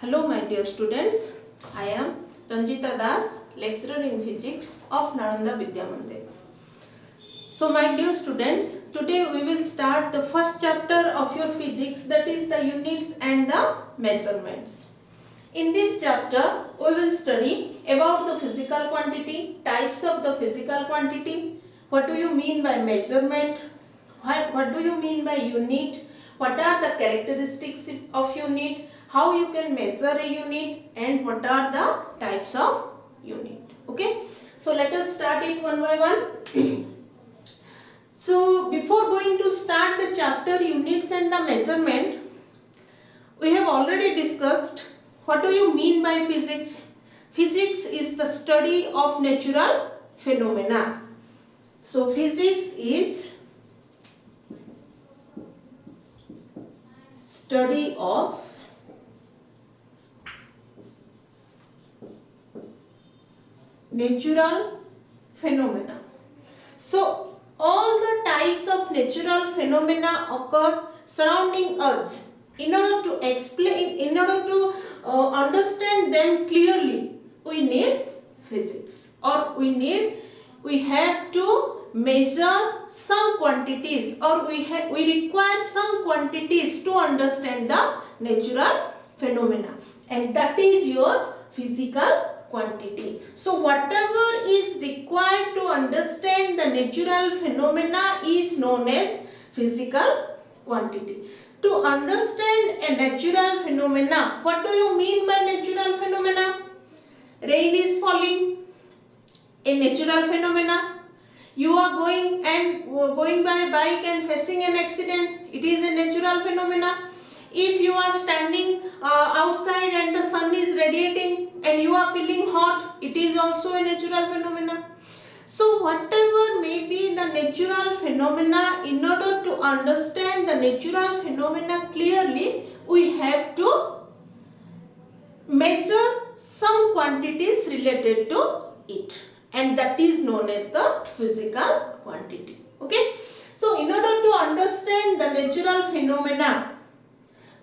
Hello my dear students, I am Ranjita Das, lecturer in physics of Nalanda Vidya Mandir. So my dear students, today we will start the first chapter of your physics, that is the units and the measurements. In this chapter, we will study about the physical quantity, types of the physical quantity, what do you mean by measurement, what do you mean by unit, what are the characteristics of unit, how you can measure a unit, and what are the types of unit. Okay, so let us start it one by one. So before going to start the chapter units and the measurement, we have already discussed what do you mean by physics. Physics is the study of natural phenomena. So physics is study of natural phenomena. So all the types of natural phenomena occur surrounding us. In order to explain, in order to understand them clearly, we need physics, or we have to measure some quantities, or we require some quantities to understand the natural phenomena, and that is your physical quantity. So whatever is required to understand the natural phenomena is known as physical quantity. To understand a natural phenomena, what do you mean by natural phenomena? Rain is falling, a natural phenomena. You are going by bike and facing an accident, it is a natural phenomena. If you are standing outside and the sun is radiating and you are feeling hot, it is also a natural phenomena. So whatever may be the natural phenomena, in order to understand the natural phenomena clearly, we have to measure some quantities related to it, and that is known as the physical quantity. Okay. So in order to understand the natural phenomena,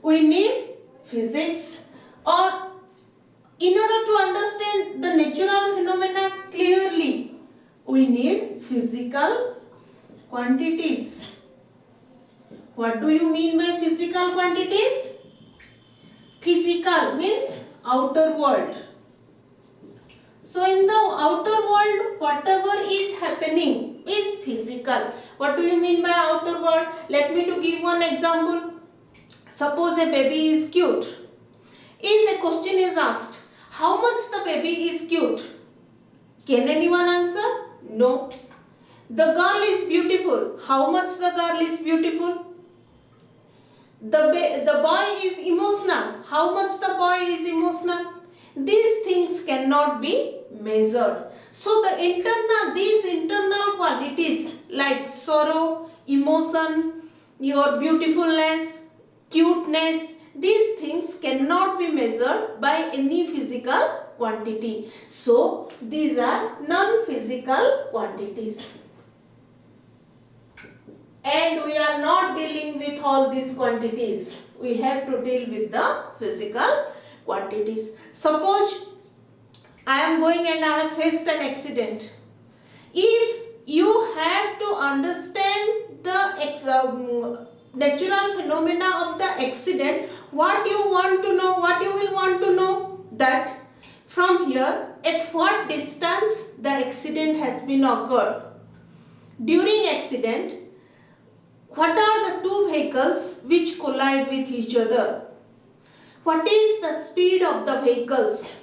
we need physics, or in order to understand the natural phenomena clearly, we need physical quantities. What do you mean by physical quantities? Physical means outer world. So in the outer world, whatever is happening is physical. What do you mean by outer world? Let me to give one example. Suppose a baby is cute. If a question is asked, how much the baby is cute? Can anyone answer? No. The girl is beautiful. How much the girl is beautiful? The boy is emotional. How much the boy is emotional? These things cannot be measured. So these internal qualities like sorrow, emotion, your beautifulness, cuteness, these things cannot be measured by any physical quantity. So these are non-physical quantities. And we are not dealing with all these quantities. We have to deal with the physical quantities. Suppose I am going and I have faced an accident. If you have to understand the natural phenomena of the accident, what you will want to know that from here at what distance the accident has been occurred. During accident, what are the two vehicles which collide with each other? What is the speed of the vehicles?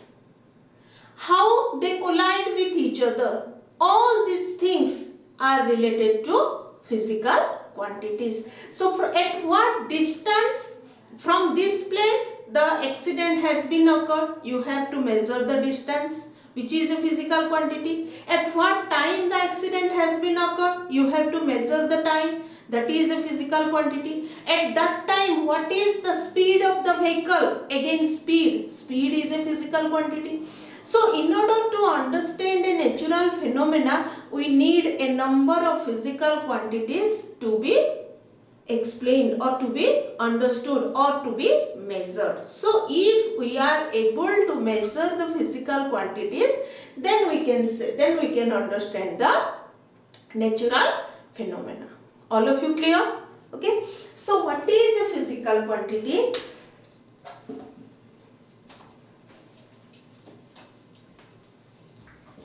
How they collide with each other? All these things are related to physical quantities. So at what distance from this place the accident has been occurred, you have to measure the distance, which is a physical quantity. At what time the accident has been occurred, you have to measure the time, that is a physical quantity. At that time, what is the speed of the vehicle? Again speed is a physical quantity. So in order to understand a natural phenomena, we need a number of physical quantities to be explained or to be understood or to be measured. So if we are able to measure the physical quantities, then we can understand the natural phenomena. All of you clear? Okay. So what is a physical quantity?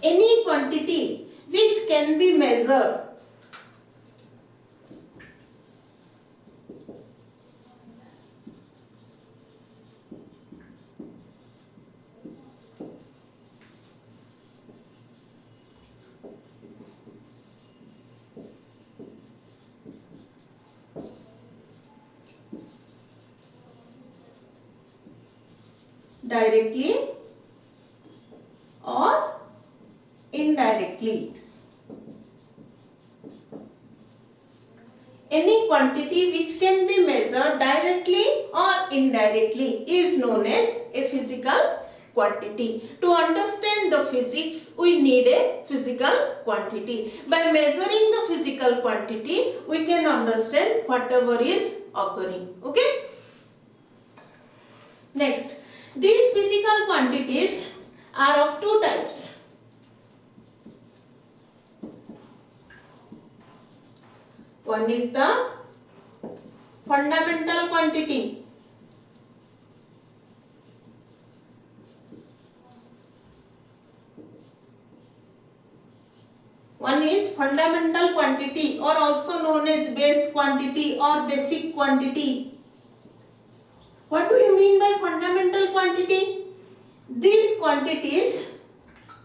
Any quantity which can be measured directly or indirectly. Any quantity which can be measured directly or indirectly is known as a physical quantity. To understand the physics, we need a physical quantity. By measuring the physical quantity, we can understand whatever is occurring. Okay? Next, these physical quantities are of two types. One is the fundamental quantity. One is fundamental quantity or also known as base quantity or basic quantity. What do you mean by fundamental quantity? These quantities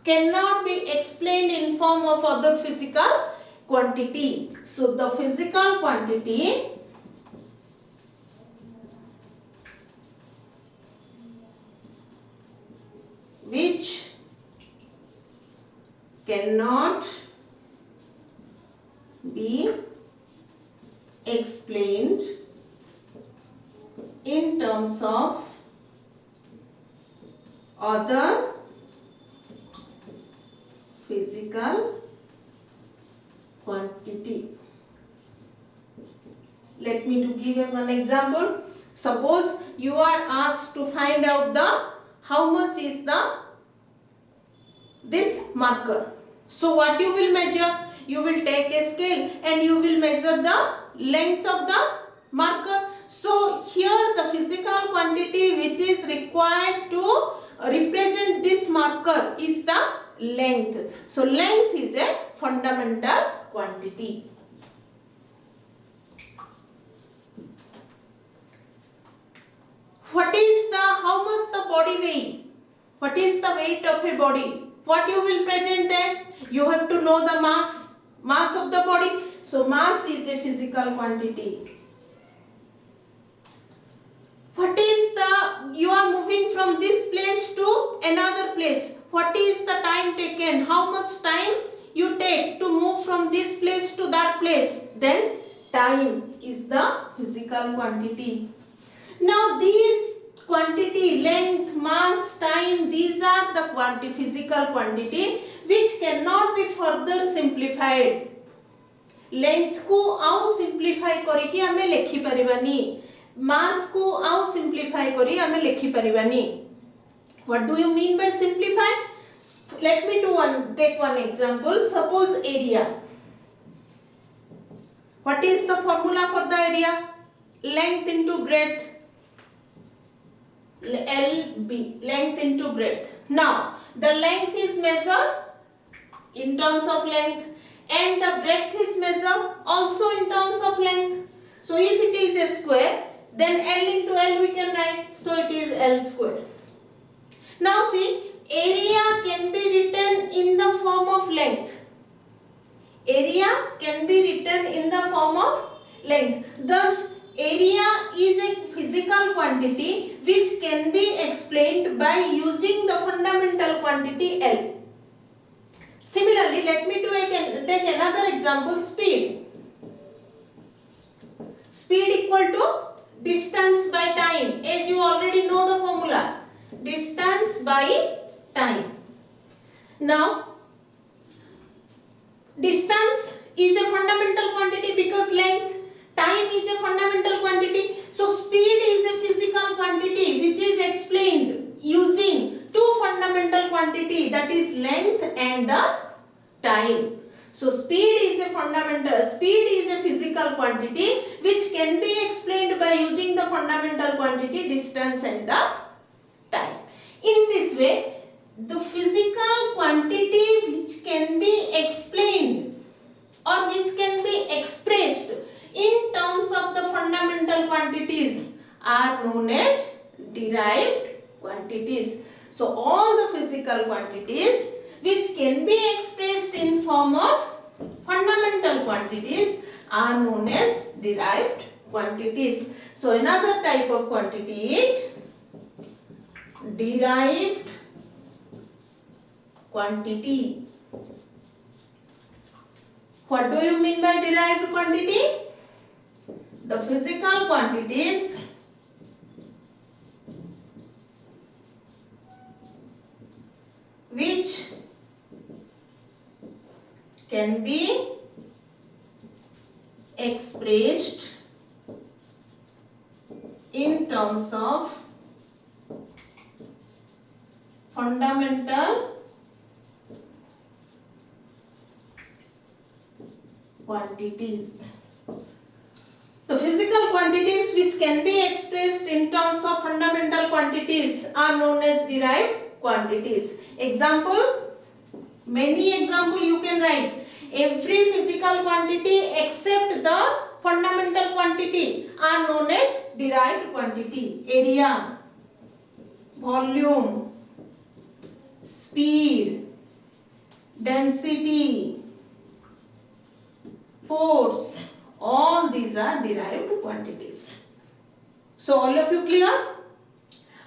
cannot be explained in form of other physical quantity. So the physical quantity which cannot be explained in terms of other physical quantity. Let me to give you one example. Suppose you are asked to find out the how much is this marker. So what you will measure? You will take a scale and you will measure the length of the marker. So here the physical quantity which is required to represent this marker is the length. So length is a fundamental quantity. How much the body weight? What is the weight of a body? What you will present then? You have to know the mass of the body. So mass is a physical quantity. You are moving from this place to another place. What is the time taken? How much time you take to move from this place to that place? Then time is the physical quantity. Now these quantity, length, mass, time, these are the physical quantity which cannot be further simplified. Length को आउ simplify करिकी हमें लिखि परिबानी, mass को आउ simplify करी हमें लिखि परिबानी. What do you mean by simplify? Let me take one example. Suppose area. What is the formula for the area? Length into breadth. LB, length into breadth. Now the length is measured in terms of length and the breadth is measured also in terms of length. So if it is a square, then L into L we can write. So it is L square. Now see, area can be written in the form of length. Area can be written in the form of length. Thus area is a physical quantity which can be explained by using the fundamental quantity L. Similarly, let me take another example, speed. Speed equal to distance by time, as you already know the formula. Distance by time. Now, distance is a fundamental quantity because length. Time is a fundamental quantity. So speed is a physical quantity which is explained using two fundamental quantity, that is length and the time. So speed is a physical quantity which can be explained by using the fundamental quantity distance and the time. In this way, the physical quantity which can be explained or which can be expressed in terms of the fundamental quantities are known as derived quantities. So all the physical quantities which can be expressed in form of fundamental quantities are known as derived quantities. So another type of quantity is derived quantity. What do you mean by derived quantity? The physical quantities which can be expressed in terms of fundamental quantities. The physical quantities which can be expressed in terms of fundamental quantities are known as derived quantities. Example, many example you can write. Every physical quantity except the fundamental quantity are known as derived quantity. Area, volume, speed, density, force, all these are derived quantities. So all of you clear?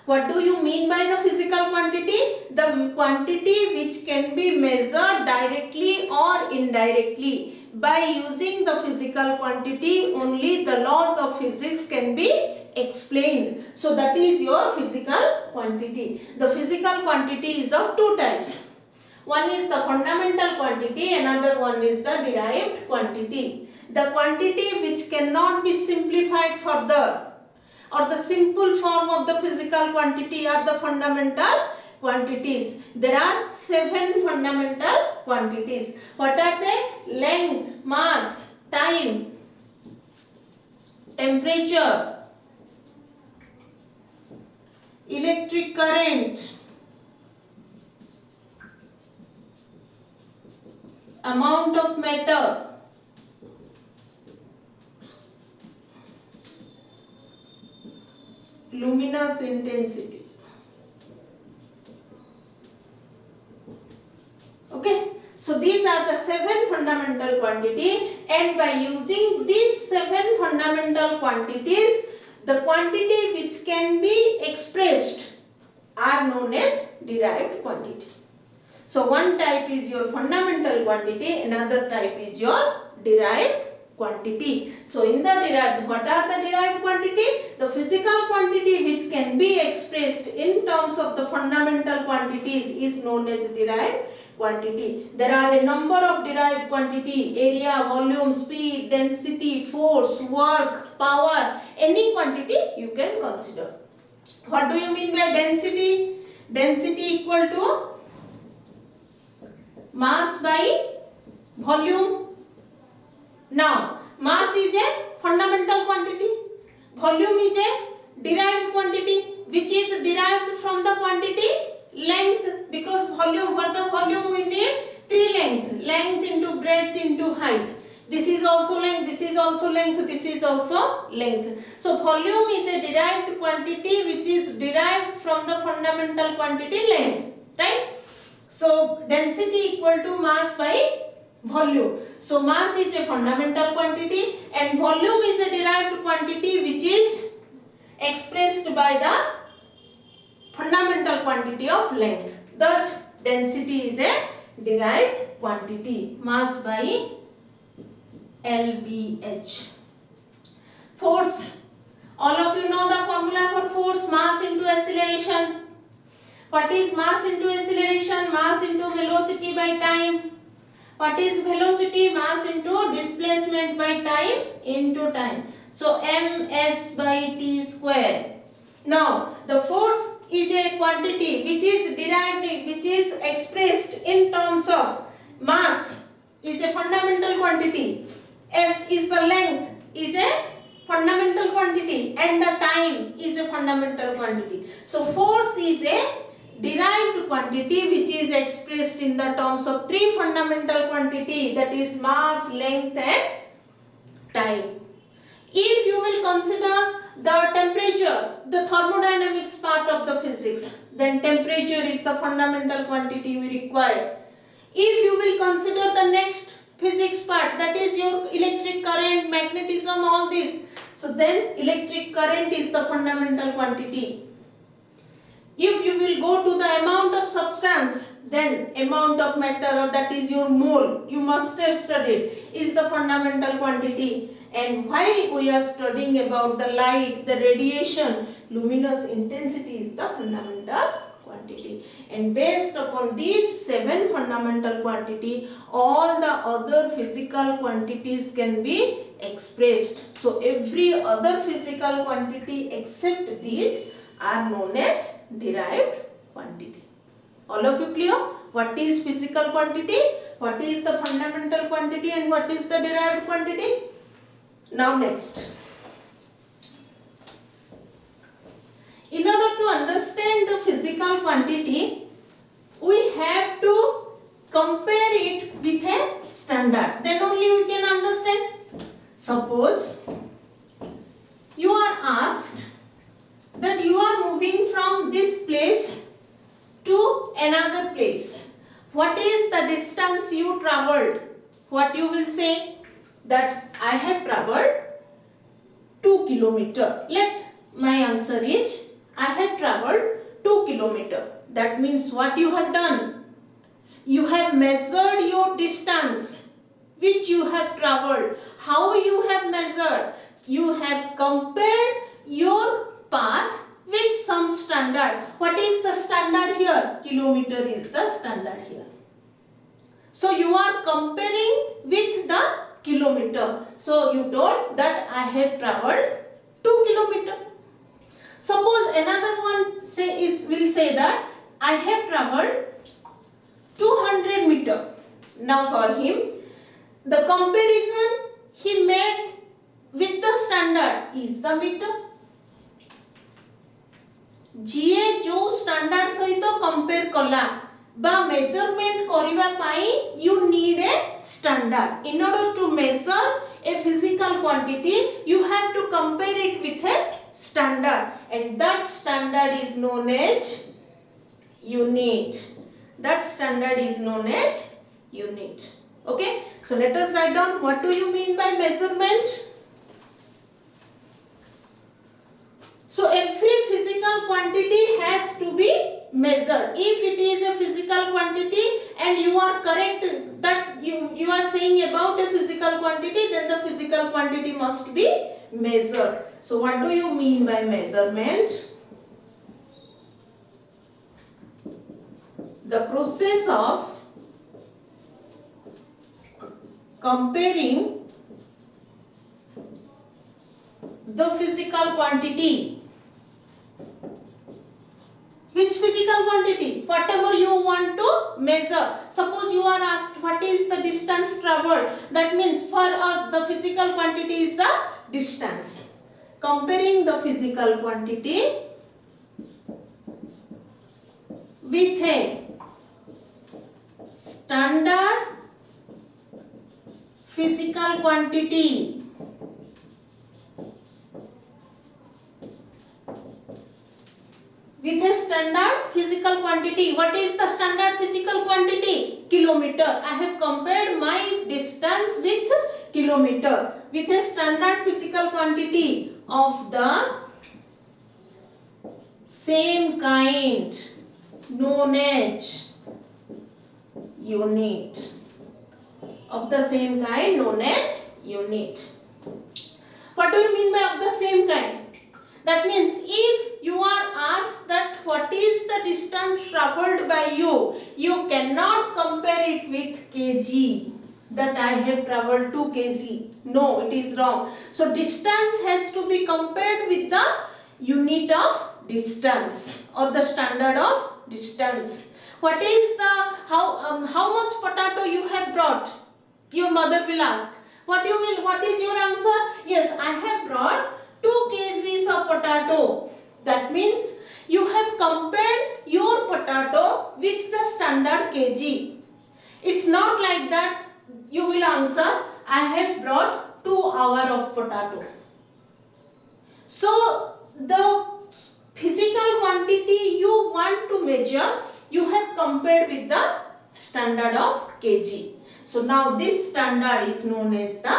What do you mean by the physical quantity? The quantity which can be measured directly or indirectly. By using the physical quantity, only the laws of physics can be explained. So that is your physical quantity. The physical quantity is of two types. One is the fundamental quantity, another one is the derived quantity. The quantity which cannot be simplified further, or the simple form of the physical quantity, are the fundamental quantities. There are 7 fundamental quantities. What are they? Length, mass, time, temperature, electric current, amount of matter, luminous intensity. Okay, so these are the 7 fundamental quantity, and by using these 7 fundamental quantities, the quantity which can be expressed are known as derived quantity. So one type is your fundamental quantity, another type is your derived quantity. So in the derived, what are the derived quantity? The physical quantity which can be expressed in terms of the fundamental quantities is known as derived quantity. There are a number of derived quantity: area, volume, speed, density, force, work, power, any quantity you can consider. What do you mean by density? Density equal to mass by volume. Now, mass is a fundamental quantity, volume is a derived quantity which is derived from the quantity length, because volume, for the volume we need 3 length, length into breadth into height. This is also length, this is also length, this is also length. So volume is a derived quantity which is derived from the fundamental quantity length, right? So density equal to mass by volume. So mass is a fundamental quantity and volume is a derived quantity which is expressed by the fundamental quantity of length. Thus density is a derived quantity, mass by LBH. Force. All of you know the formula for force: mass into acceleration. What is mass into acceleration? Mass into velocity by time. What is velocity? Mass into displacement by time into time. So ms by t square. Now the force is a quantity which is derived, which is expressed in terms of mass is a fundamental quantity, s is the length is a fundamental quantity, and the time is a fundamental quantity. So force is a derived quantity which is expressed in the terms of three fundamental quantity, that is mass, length and time. If you will consider the temperature, the thermodynamics part of the physics, then temperature is the fundamental quantity we require. If you will consider the next physics part, that is your electric current, magnetism, all this, so then electric current is the fundamental quantity. If you will go to the amount of substance, then amount of matter, or that is your mole, you must have studied, is the fundamental quantity. And why we are studying about the light, the radiation, luminous intensity is the fundamental quantity. And based upon these 7 fundamental quantity, all the other physical quantities can be expressed. So every other physical quantity except these are known as derived quantity. All of you clear? What is physical quantity? What is the fundamental quantity? And what is the derived quantity? Now next. In order to understand the physical quantity, we have to compare it with a standard. Then only we can understand. Suppose you are asked that you are moving from this place to another place. What is the distance you traveled? What you will say? That I have traveled 2 kilometers. Let my answer is I have traveled 2 kilometers. That means what you have done? You have measured your distance which you have traveled. How you have measured? You have compared your path with some standard. What is the standard here? Kilometer is the standard here. So you are comparing with the kilometer. So you told that I have traveled 2 kilometers. Suppose another one will say that I have traveled 200 meters. Now for him, the comparison he made with the standard is the meter. ଯିଏ जो standard ସହିତ compare କଲା বা measurement କରିବା ପାଇଁ you need a standard. In order to measure a physical quantity, you have to compare it with a standard, and that standard is known as unit. That standard is known as unit. Okay, so let us write down what do you mean by measurement. So every physical quantity has to be measured. If it is a physical quantity and you are correct that you are saying about a physical quantity, then the physical quantity must be measured. So what do you mean by measurement? The process of comparing the physical quantity. Which physical quantity? Whatever you want to measure. Suppose you are asked what is the distance traveled. That means for us the physical quantity is the distance. Comparing the physical quantity with a standard physical quantity. With a standard physical quantity. What is the standard physical quantity? Kilometer. I have compared my distance with kilometer. With a standard physical quantity of the same kind known as unit. Of the same kind known as unit. What do you mean by of the same kind? That means if you are asked that what is the distance traveled by you, you cannot compare it with kg. that I have traveled 2 kg. No, it is wrong. So distance has to be compared with the unit of distance or the standard of distance. What is the how much potato you have brought? Your mother will ask. What is your answer? Yes, I have brought 2 kgs of potato. That means you have compared your potato with the standard kg. It's not like that you will answer, I have brought 2 hours of potato. So the physical quantity you want to measure, you have compared with the standard of kg. So now this standard is known as the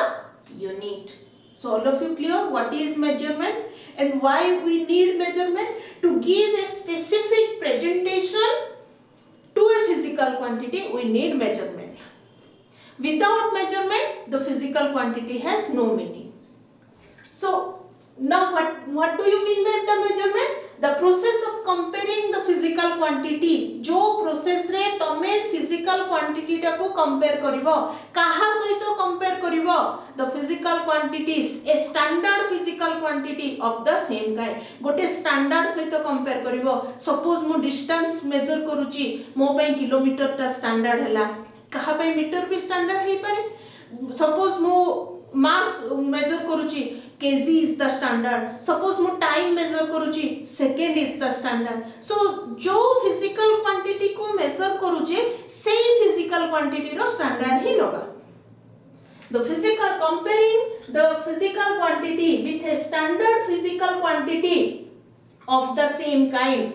unit. So all of you clear what is measurement and why we need measurement? To give a specific presentation to a physical quantity, we need measurement. Without measurement, the physical quantity has no meaning. So now what do you mean by the measurement? The process of comparing the physical quantity. जो process रे तमे physical quantity टा को compare करिवो, काहा सहित compare करिवो? The physical quantities, a standard physical quantity of the same kind. गोटे standard सहित compare करिवो. Suppose मु distance measure करूची, मो पई किलोमीटर टा standard हैला. काहा पई मीटर भी standard है पारे? Suppose मु mass measure करूची, kg is the standard. Suppose मु time measure करूची, second is the standard. So जो physical quantity को measure करूचे, सेही physical quantity रो standard ही नबा. The physical comparing the physical quantity with a standard physical quantity of the same kind,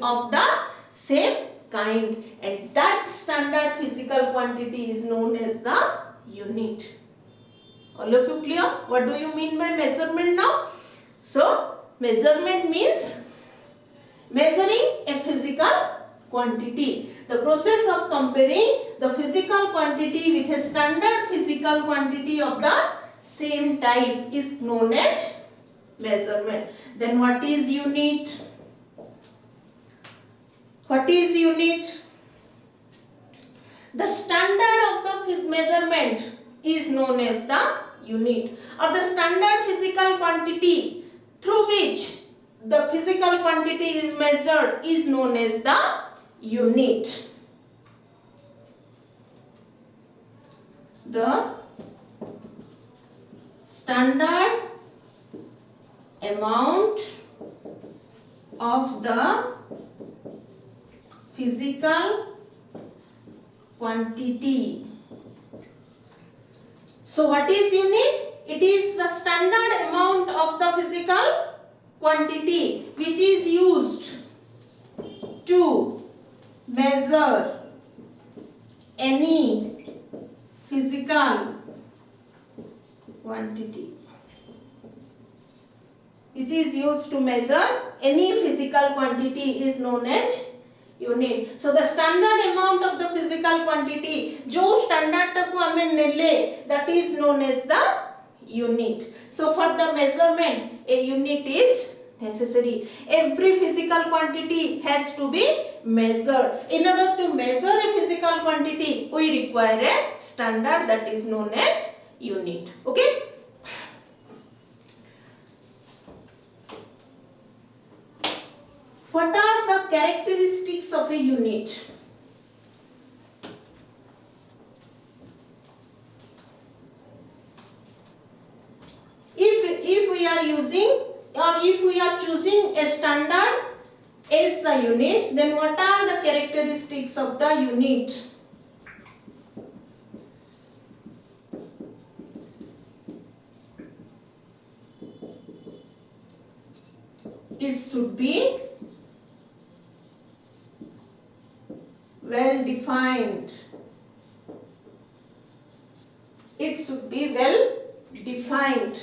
and that standard physical quantity is known as the unit. All of you clear? What do you mean by measurement now? So, measurement means measuring a physical quantity. The process of comparing the physical quantity with a standard physical quantity of the same type is known as measurement. Then what is unit? What is unit? The standard of the measurement is known as the unit, or the standard physical quantity through which the physical quantity is measured is known as the unit. The standard amount of the physical quantity. So what is unit? It is the standard amount of the physical quantity which is used to measure any physical quantity. Which is used to measure any physical quantity is known as unit. So the standard amount of the physical quantity, जो standard तक को हमें नेले, that is known as the unit. So for the measurement, a unit is necessary. Every physical quantity has to be measured. In order to measure a physical quantity, we require a standard that is known as unit. Okay? What are the characteristics of a unit? If we are using or if we are choosing a standard as the unit, then what are the characteristics of the unit? It should be well defined. It should be well defined.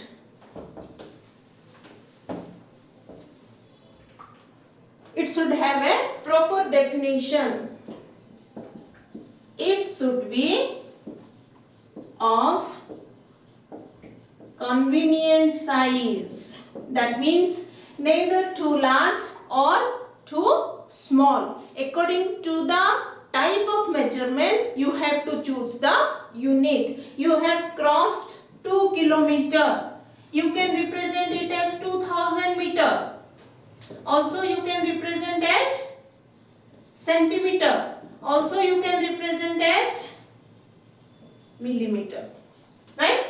It should have a proper definition. It should be of convenient size. That means neither too large or too small. According to the type of measurement, you have to choose the unit. You have crossed 2 kilometer. You can represent it as 2000 meter. Also you can represent as centimeter. Also you can represent as millimeter. Right?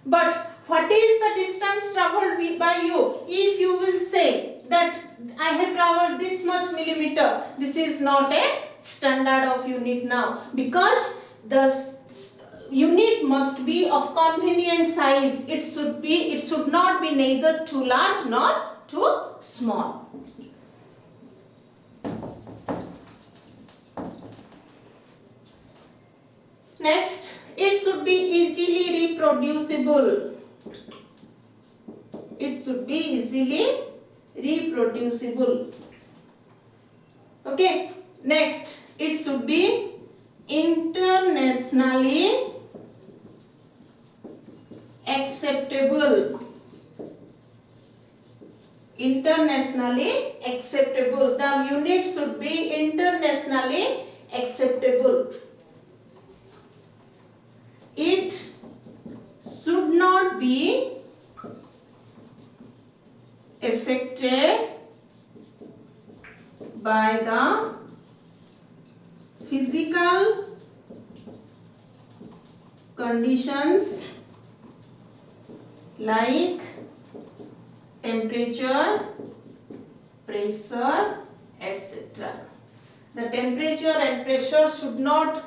But what is the distance traveled by you? If you will say that I have traveled this much millimeter, this is not a standard of unit now, because the unit must be of convenient size. It should not be neither too large nor too small. Next, it should be easily reproducible. It should be easily reproducible. Okay. Next, it should be internationally acceptable. Internationally acceptable. The unit should be internationally acceptable. It should not be affected by the physical conditions like temperature, pressure, etc. The temperature and pressure should not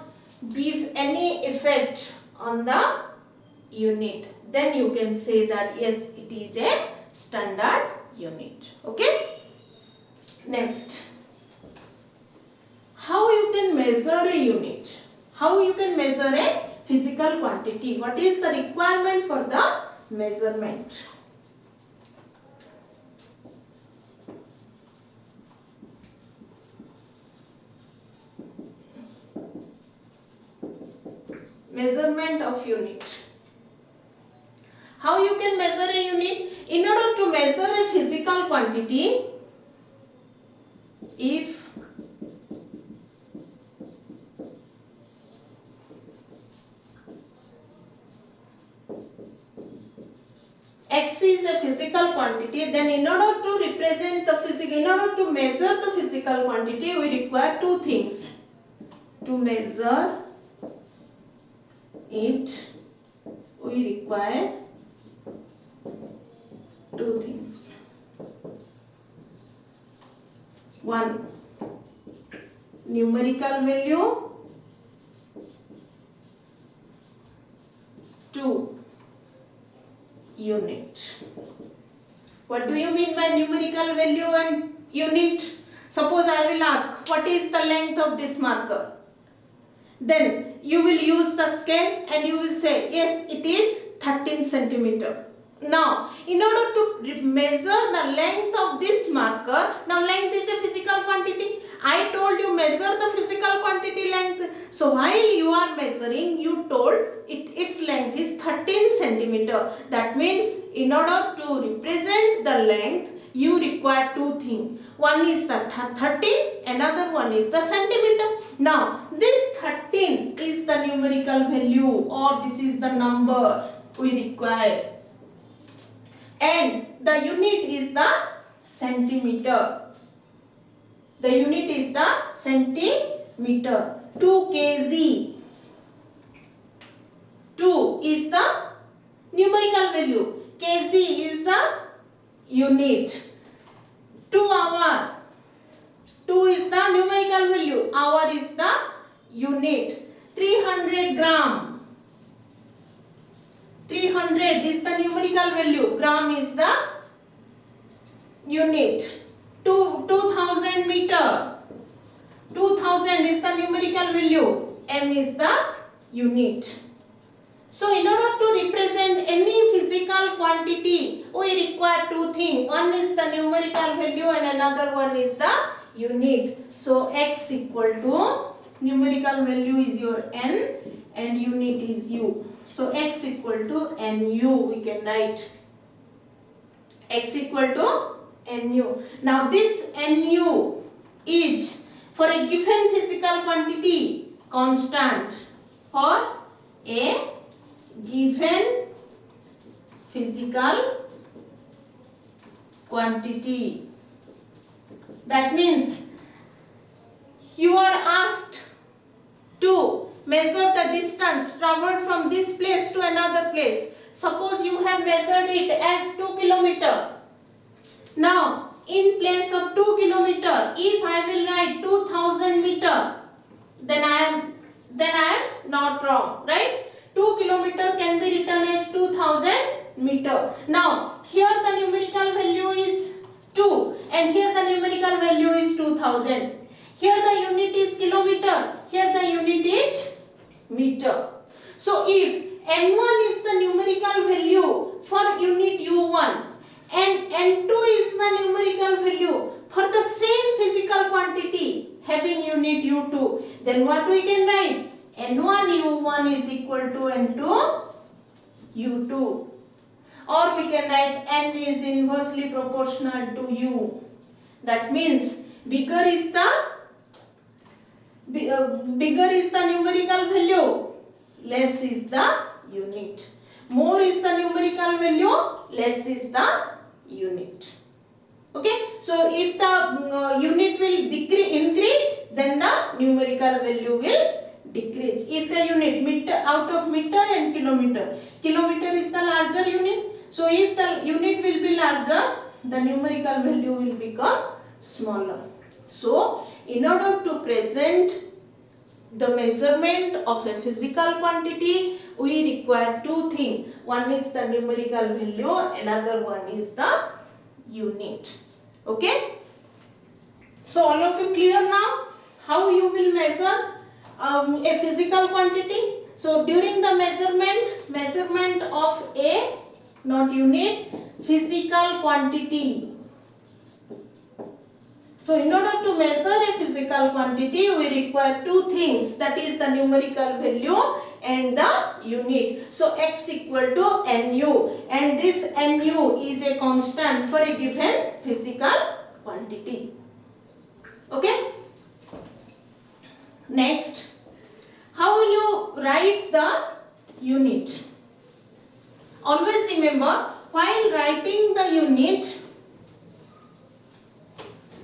give any effect on the unit. Then you can say that yes, it is a standard unit. Okay. Next, how you can measure a unit? How you can measure a physical quantity? What is the requirement for the measurement? Measurement of unit. How you can measure a unit? In order to measure a physical quantity, if X is a physical quantity, then in order to represent the physical, in order to measure the physical quantity, we require two things. To measure it, we require two things. One, numerical value. Two, unit. What do you mean by numerical value and unit? Suppose I will ask, what is the length of this marker? Then you will use the scale and you will say, yes, it is 13 centimeter. Now, in order to measure the length of this marker, now length is a physical quantity. I told you measure the physical quantity length. So while you are measuring, you told its length is 13 centimeter. That means in order to represent the length, you require two things. One is the 13, another one is the centimeter. Now, this 13 is the numerical value, or this is the number we require. And the unit is the centimeter. The unit is the centimeter. 2 kg. 2 is the numerical value. Kg is the unit. 2 hour. 2 is the numerical value. Hour is the unit. 300 gram. 300 is the numerical value. Gram is the unit. 2000 meter. 2000 is the numerical value. M is the unit. So in order to represent any physical quantity, we require two things. One is the numerical value and another one is the unit. So X equal to, numerical value is your N and unit is U. So X equal to NU we can write. X equal to NU. Now this NU is for a given physical quantity constant. For a given physical quantity. That means you are asked to measure the distance traveled from this place to another place. Suppose you have measured it as 2 kilometer. Now, in place of 2 kilometer, if I will write 2000 meter, then I am not wrong, right? 2 kilometer can be written as 2000 meter. Now, here the numerical value is 2 and here the numerical value is 2000. Here the unit is kilometer, here the unit is meter. So, if N1 is the numerical value for unit U1 and N2 is the numerical value for the same physical quantity having unit U2, then what we can write? N1 U1 is equal to N2 U2. Or we can write N is inversely proportional to U. That means bigger is the numerical value, less is the unit. More is the numerical value, less is the unit. Okay, so if the unit will increase, then the numerical value will decrease. If the unit meter, out of meter and kilometer, kilometer is the larger unit. So if the unit will be larger, the numerical value will become smaller. So in order to present the measurement of a physical quantity, we require two things. One is the numerical value, another one is the unit. Okay? So all of you clear now how you will measure a physical quantity? So during the measurement of a, not unit, physical quantity. So in order to measure a physical quantity, we require two things, that is the numerical value and the unit. So x equal to nu, and this nu is a constant for a given physical quantity. Okay? Next, how will you write the unit? Always remember, while writing the unit,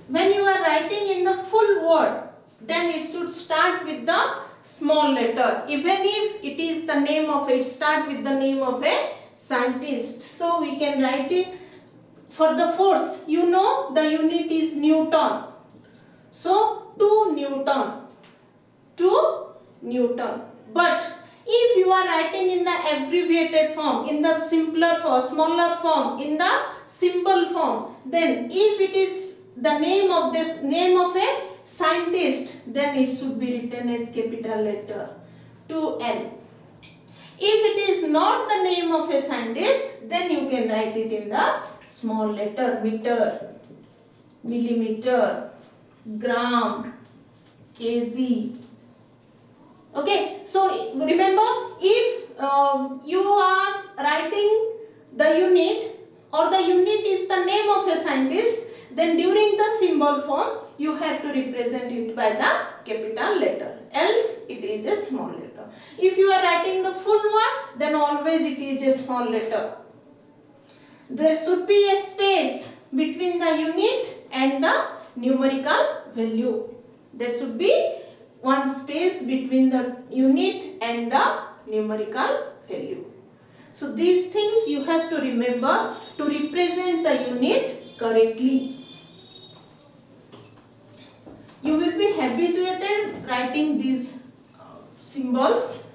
when you are writing in the full word, then it should start with the small letter. Even if it is the name of it, start with the name of a scientist. So we can write it for the force. You know the unit is Newton. So 2 Newton. 2 Newton. But if you are writing in the abbreviated form, in the simpler form, smaller form, in the symbol form, then if it is the name of a scientist, then it should be written as capital letter 2N. If it is not the name of a scientist, then you can write it in the small letter, meter, millimeter, gram, kg. Okay, so remember, if you are writing the unit or the unit is the name of a scientist, then during the symbol form you have to represent it by the capital letter, else it is a small letter. If you are writing the full word, then always it is a small letter. There should be a space between the unit and the numerical value. There should be one space between the unit and the numerical value. So these things you have to remember to represent the unit correctly. You will be habituated writing these symbols.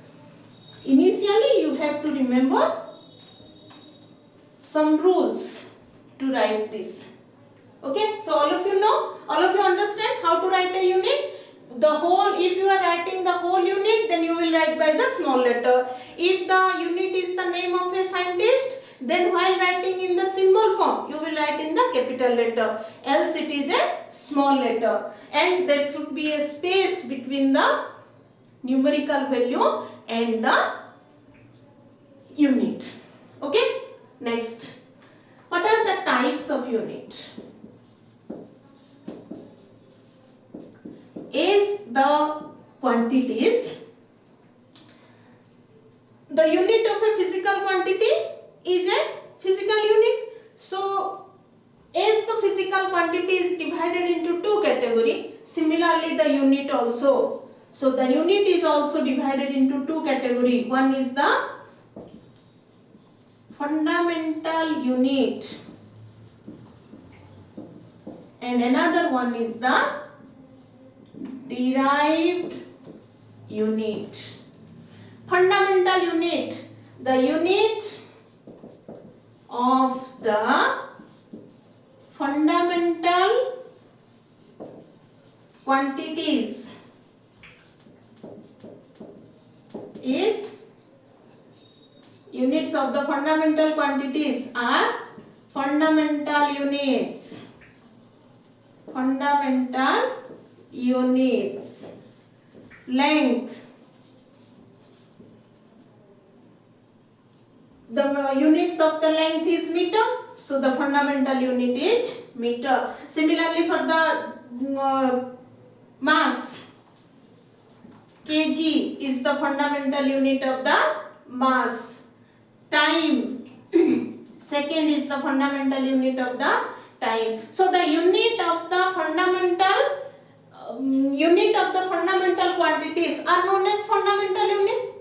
Initially you have to remember some rules to write this. Okay, so all of you know, all of you understand how to write a unit. If you are writing the whole unit, then you will write by the small letter. If the unit is the name of a scientist, then while writing in the symbol form, you will write in the capital letter, else it is a small letter. And there should be a space between the numerical value and the unit. Okay, next, what are the types of unit? the quantities. The unit of a physical quantity is a physical unit. So, as the physical quantity is divided into two categories, similarly the unit also. So, the unit is also divided into two categories. One is the fundamental unit and another one is the derived unit. Fundamental unit, the unit of the fundamental quantities is, units of the fundamental quantities are fundamental units. Fundamental units. Length. The units of the length is meter. So the fundamental unit is meter. Similarly for the mass, kg is the fundamental unit of the mass. Time, second is the fundamental unit of the time. So the unit of the fundamental quantities are known as fundamental unit.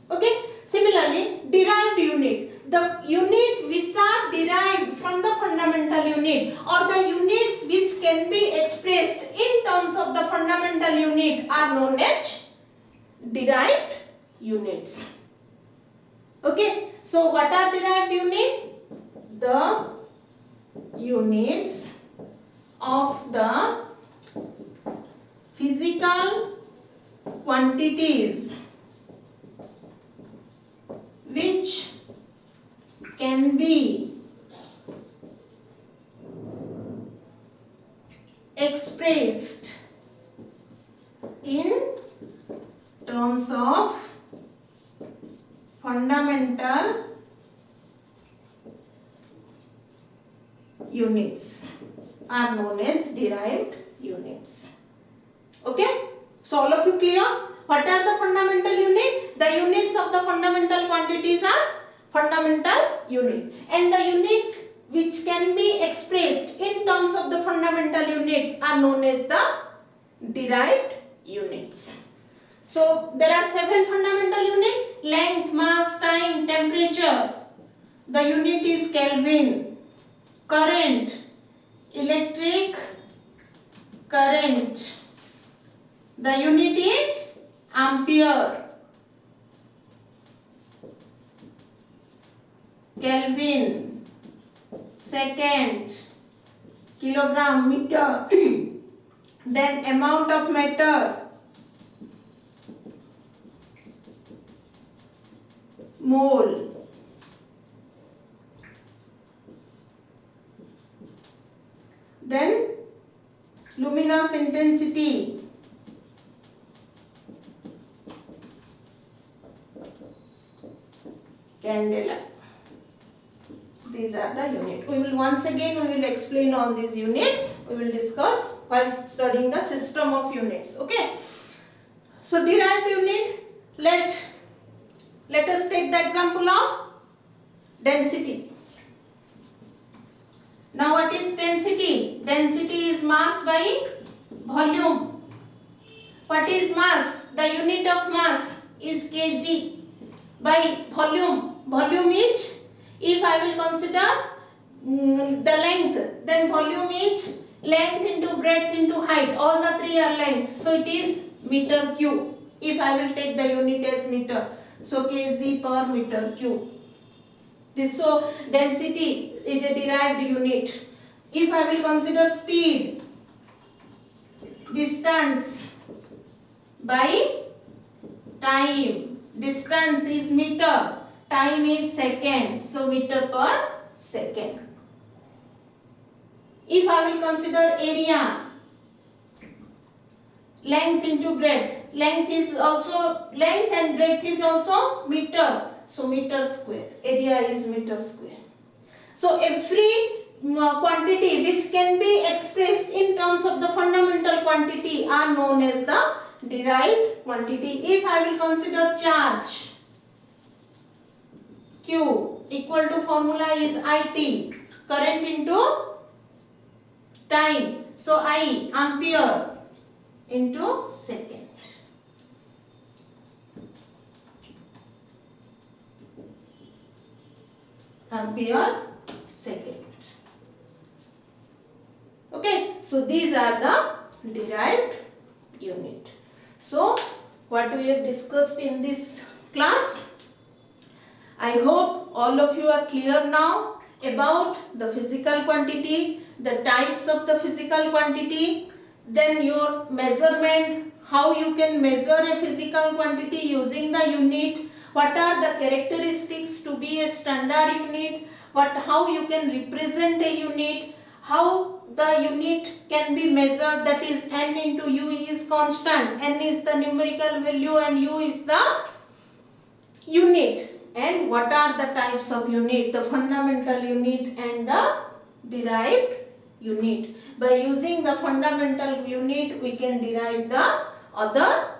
Okay. Similarly, derived unit, the unit which are derived from the fundamental unit or the units which can be expressed in terms of the fundamental unit are known as derived units. Okay, so what are derived unit? The units of the physical quantities which can be expressed in terms of fundamental units are known as derived units. Okay, so all of you clear? What are the fundamental unit? The units of the fundamental quantities are fundamental unit, and the units which can be expressed in terms of the fundamental units are known as the derived units. So there are 7 fundamental units: length, mass, time, temperature. The unit is Kelvin. Current, electric current. The unit is ampere. Kelvin, second, kilogram, meter. Then amount of matter, mole. Then luminous intensity, candela. These are the units. We will explain all these units. We will discuss while studying the system of units. Okay. So derived unit, let us take the example of density. Now what is density? Density is mass by volume. What is mass? The unit of mass is kg by volume. Volume is, if I will consider the length, then volume is length into breadth into height. All the three are length. So it is meter cube. If I will take the unit as meter. So kg per meter cube. So density is a derived unit. If I will consider speed, distance by time. Distance is meter, time is second. So meter per second. If I will consider area, length into breadth. Length and breadth is also meter. So meter square. Area is meter square. So every quantity which can be expressed in terms of the fundamental quantity are known as the derived quantity. If I will consider charge Q equal to formula is IT, current into time. So I, ampere into second. Ampere second. Okay, so these are the derived unit. So what we have discussed in this class, I hope all of you are clear now about the physical quantity, the types of the physical quantity, then your measurement, how you can measure a physical quantity using the unit, what are the characteristics to be a standard unit, how you can represent a unit, how the unit can be measured, that is n into u is constant, n is the numerical value and u is the unit, and what are the types of unit, the fundamental unit and the derived unit. By using the fundamental unit we can derive the other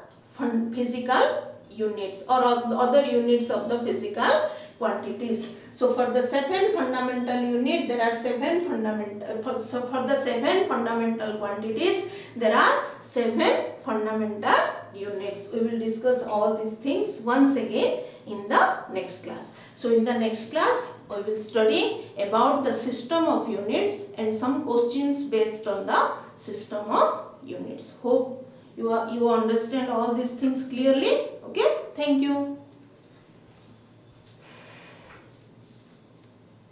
physical units or other units of the physical quantities. So for the 7 fundamental unit there are 7 fundamental, so for the 7 fundamental quantities there are 7 fundamental units. We will discuss all these things once again in the next class. So in the next class we will study about the system of units and some questions based on the system of units. Hope you understand all these things clearly. Okay, thank you.